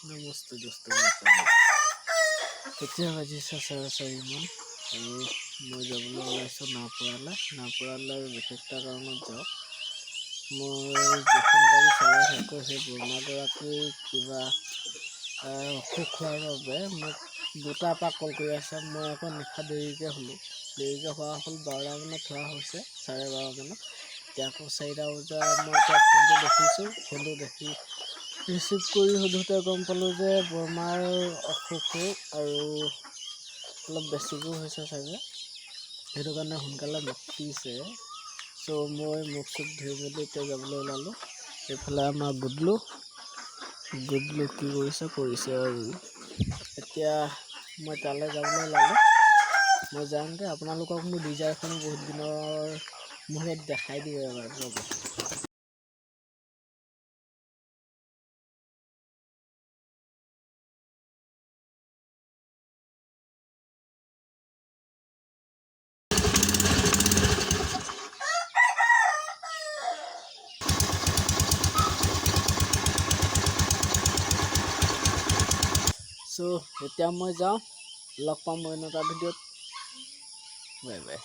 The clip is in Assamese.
নমস্তে দোস্ত এতিয়া বাজিছে চাৰে 4মান আৰু মই যাবলৈ ওলাইছোঁ নাওপৰালৈ বিশেষ এটা কাৰণত যাওঁ। মই যিখন গাড়ী চলাই থাকোঁ সেই বৰমাগৰাকী কিবা অসুখ হোৱাৰ বাবে মোক 2টাৰ পৰা কল কৰি আছে। মই আকৌ নিশা দেৰিকৈ হোৱা হ'ল 12টা মানত হোৱা হৈছে, 12:30 মানত। এতিয়া আকৌ 4টা বজাত মই এতিয়া ফোনটো দেখি ৰিচিভ কৰি সোধোতে গম পালোঁ যে বৰমাৰ অসুখ হ'ল আৰু অলপ বেছিকৈ হৈছে চাগে, সেইটো কাৰণে সোনকালে মাতিছে। চ' মই মুখ চুখ ধুই মেলি এতিয়া যাবলৈ ওলালোঁ। এইফালে আমাৰ গুডলু কি কৰিছে আৰু এতিয়া মই তালৈ যাবলৈ ওলালোঁ। মই যাওঁগৈ, আপোনালোকক মোৰ ডিজাইৰখন বহুত দিনৰ মূৰত দেখাই দিওঁ এবাৰ ৰ'ব। চ' এতিয়া মই যাওঁ, লগ পাম মই এটা ভিডিঅ'ত। Bye bye.